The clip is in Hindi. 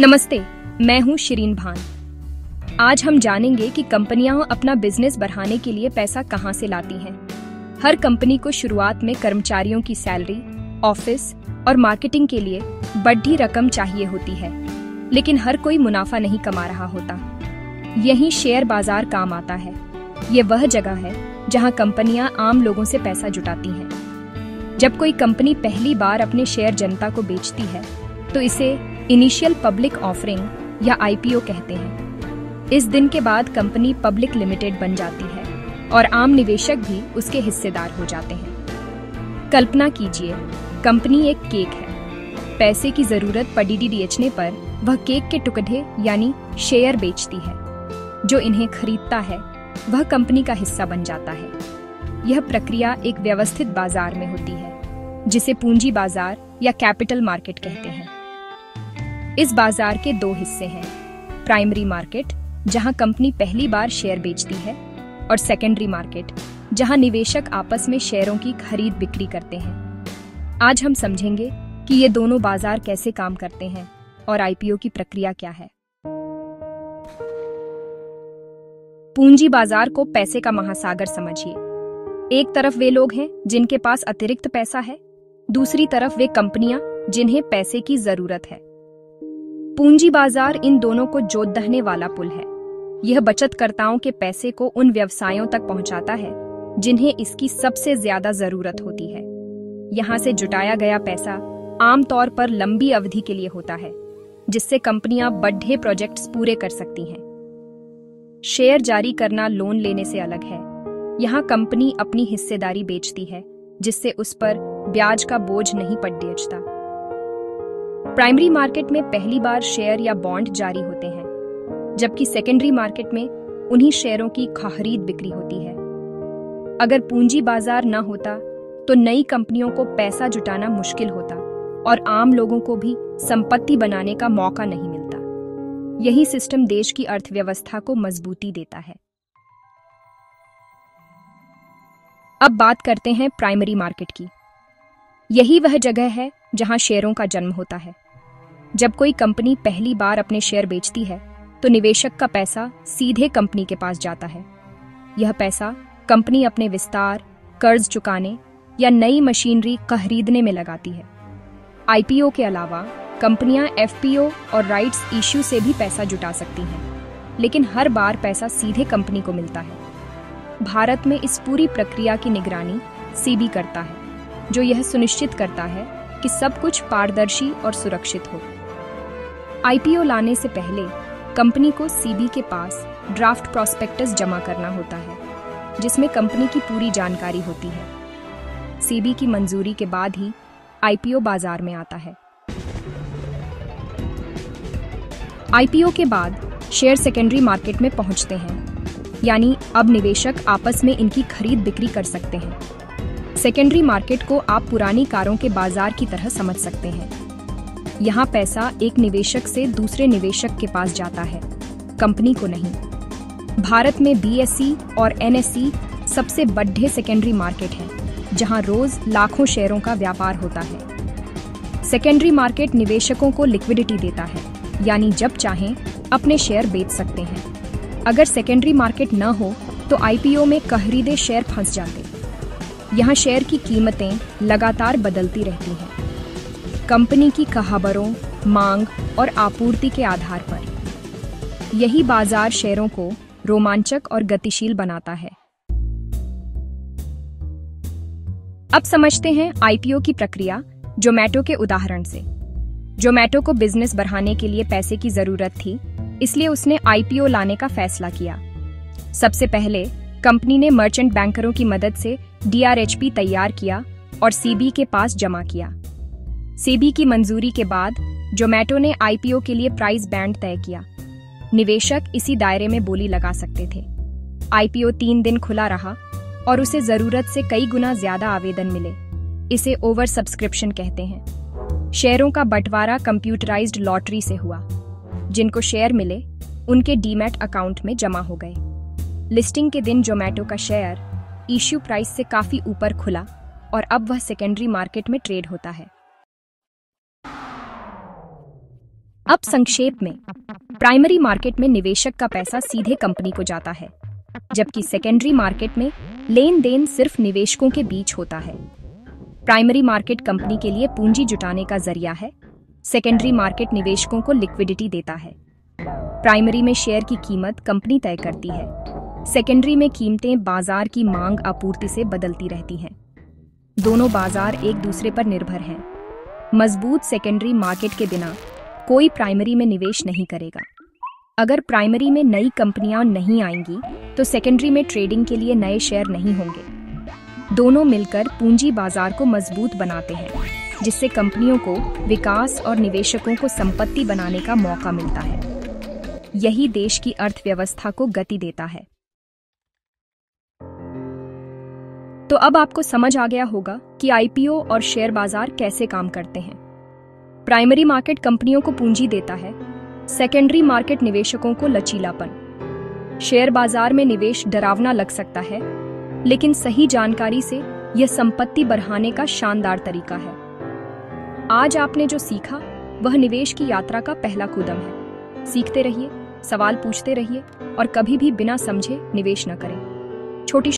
नमस्ते, मैं हूं शिरीन भान। आज हम जानेंगे कि कंपनियां अपना बिजनेस बढ़ाने के लिए पैसा कहां से लाती हैं। हर कंपनी को शुरुआत में कर्मचारियों की सैलरी, ऑफिस और मार्केटिंग के लिए बड़ी रकम चाहिए होती है, लेकिन हर कोई मुनाफा नहीं कमा रहा होता। यहीं शेयर बाजार काम आता है। ये वह जगह है जहां कंपनियां आम लोगों से पैसा जुटाती हैं। जब कोई कंपनी पहली बार अपने शेयर जनता को बेचती है तो इसे इनिशियल पब्लिक ऑफरिंग या आईपीओ कहते हैं। इस दिन के बाद कंपनी पब्लिक लिमिटेड बन जाती है और आम निवेशक भी उसके हिस्सेदार हो जाते हैं। कल्पना कीजिए, कंपनी एक केक है। पैसे की जरूरत पड़ने पर वह केक के टुकड़े यानी शेयर बेचती है। जो इन्हें खरीदता है वह कंपनी का हिस्सा बन जाता है। यह प्रक्रिया एक व्यवस्थित बाजार में होती है, जिसे पूंजी बाजार या कैपिटल मार्केट कहते हैं। इस बाजार के दो हिस्से हैं, प्राइमरी मार्केट जहां कंपनी पहली बार शेयर बेचती है और सेकेंडरी मार्केट जहां निवेशक आपस में शेयरों की खरीद बिक्री करते हैं। आज हम समझेंगे कि ये दोनों बाजार कैसे काम करते हैं और आईपीओ की प्रक्रिया क्या है। पूंजी बाजार को पैसे का महासागर समझिए। एक तरफ वे लोग हैं जिनके पास अतिरिक्त पैसा है, दूसरी तरफ वे कंपनियां जिन्हें पैसे की जरूरत है। पूंजी बाजार इन दोनों को जोड़ने वाला पुल है। यह बचतकर्ताओं के पैसे को उन व्यवसायों तक पहुंचाता है जिन्हें इसकी सबसे ज्यादा जरूरत होती है। यहां से जुटाया गया पैसा आमतौर पर लंबी अवधि के लिए होता है, जिससे कंपनियां बड़े प्रोजेक्ट्स पूरे कर सकती हैं। शेयर जारी करना लोन लेने से अलग है। यहां कंपनी अपनी हिस्सेदारी बेचती है, जिससे उस पर ब्याज का बोझ नहीं पड़ता। प्राइमरी मार्केट में पहली बार शेयर या बॉन्ड जारी होते हैं, जबकि सेकेंडरी मार्केट में उन्हीं शेयरों की खरीद बिक्री होती है। अगर पूंजी बाजार न होता तो नई कंपनियों को पैसा जुटाना मुश्किल होता और आम लोगों को भी संपत्ति बनाने का मौका नहीं मिलता। यही सिस्टम देश की अर्थव्यवस्था को मजबूती देता है। अब बात करते हैं प्राइमरी मार्केट की। यही वह जगह है जहां शेयरों का जन्म होता है। जब कोई कंपनी पहली बार अपने शेयर बेचती है तो निवेशक का पैसा सीधे कंपनी के पास जाता है। यह पैसा कंपनी अपने विस्तार, कर्ज चुकाने या नई मशीनरी खरीदने में लगाती है। आईपीओ के अलावा कंपनियां एफपीओ और राइट्स इश्यू से भी पैसा जुटा सकती हैं, लेकिन हर बार पैसा सीधे कंपनी को मिलता है। भारत में इस पूरी प्रक्रिया की निगरानी सीबी करता है, जो यह सुनिश्चित करता है कि सब कुछ पारदर्शी और सुरक्षित हो। आईपीओ लाने से पहले कंपनी को सीबी के पास ड्राफ्ट प्रॉस्पेक्टस जमा करना होता है, जिसमें कंपनी की पूरी जानकारी होती है। सीबी की मंजूरी के बाद ही आईपीओ बाजार में आता है। आईपीओ के बाद शेयर सेकेंडरी मार्केट में पहुंचते हैं, यानी अब निवेशक आपस में इनकी खरीद बिक्री कर सकते हैं। सेकेंडरी मार्केट को आप पुरानी कारों के बाजार की तरह समझ सकते हैं। यहाँ पैसा एक निवेशक से दूसरे निवेशक के पास जाता है, कंपनी को नहीं। भारत में बीएसई और एनएसई सबसे बड़े सेकेंडरी मार्केट हैं, जहाँ रोज लाखों शेयरों का व्यापार होता है। सेकेंडरी मार्केट निवेशकों को लिक्विडिटी देता है, यानी जब चाहें अपने शेयर बेच सकते हैं। अगर सेकेंडरी मार्केट न हो तो आईपीओ में खरीदे शेयर फंस जाते। यहाँ शेयर की कीमतें लगातार बदलती रहती हैं, कंपनी की खबरों, मांग और आपूर्ति के आधार पर। यही बाजार शेयरों को रोमांचक और गतिशील बनाता है। अब समझते हैं आईपीओ की प्रक्रिया जोमैटो के उदाहरण से। जोमैटो को बिजनेस बढ़ाने के लिए पैसे की जरूरत थी, इसलिए उसने आईपीओ लाने का फैसला किया। सबसे पहले कंपनी ने मर्चेंट बैंकरों की मदद से डीआरएचपी तैयार किया और सीबी के पास जमा किया। सीबी की मंजूरी के बाद जोमैटो ने आईपीओ के लिए प्राइस बैंड तय किया। निवेशक इसी दायरे में बोली लगा सकते थे। आईपीओ 3 दिन खुला रहा और उसे जरूरत से कई गुना ज्यादा आवेदन मिले। इसे ओवर सब्सक्रिप्शन कहते हैं। शेयरों का बंटवारा कंप्यूटराइज्ड लॉटरी से हुआ। जिनको शेयर मिले उनके डीमैट अकाउंट में जमा हो गए। लिस्टिंग के दिन जोमैटो का शेयर इश्यू प्राइस से काफी ऊपर खुला और अब वह सेकेंडरी मार्केट में ट्रेड होता है। अब संक्षेप में, प्राइमरी मार्केट में निवेशक का पैसा सीधे कंपनी को जाता है, जबकि सेकेंडरी मार्केट में लेन देन सिर्फ निवेशकों के बीच होता है। प्राइमरी मार्केट कंपनी के लिए पूंजी जुटाने का जरिया है, सेकेंडरी मार्केट निवेशकों को लिक्विडिटी देता है। प्राइमरी में शेयर की कीमत कंपनी तय करती है, सेकेंडरी में कीमतें बाजार की मांग आपूर्ति से बदलती रहती हैं। दोनों बाजार एक दूसरे पर निर्भर हैं। मजबूत सेकेंडरी मार्केट के बिना कोई प्राइमरी में निवेश नहीं करेगा। अगर प्राइमरी में नई कंपनियां नहीं आएंगी तो सेकेंडरी में ट्रेडिंग के लिए नए शेयर नहीं होंगे। दोनों मिलकर पूंजी बाजार को मजबूत बनाते हैं, जिससे कंपनियों को विकास और निवेशकों को संपत्ति बनाने का मौका मिलता है। यही देश की अर्थव्यवस्था को गति देता है। तो अब आपको समझ आ गया होगा कि आईपीओ और शेयर बाजार कैसे काम करते हैं। प्राइमरी मार्केट कंपनियों को पूंजी देता है, सेकेंडरी मार्केट निवेशकों को लचीलापन। शेयर बाजार में निवेश डरावना लग सकता है, लेकिन सही जानकारी से यह संपत्ति बढ़ाने का शानदार तरीका है। आज आपने जो सीखा वह निवेश की यात्रा का पहला कदम है। सीखते रहिए, सवाल पूछते रहिए और कभी भी बिना समझे निवेश न करें। छोटी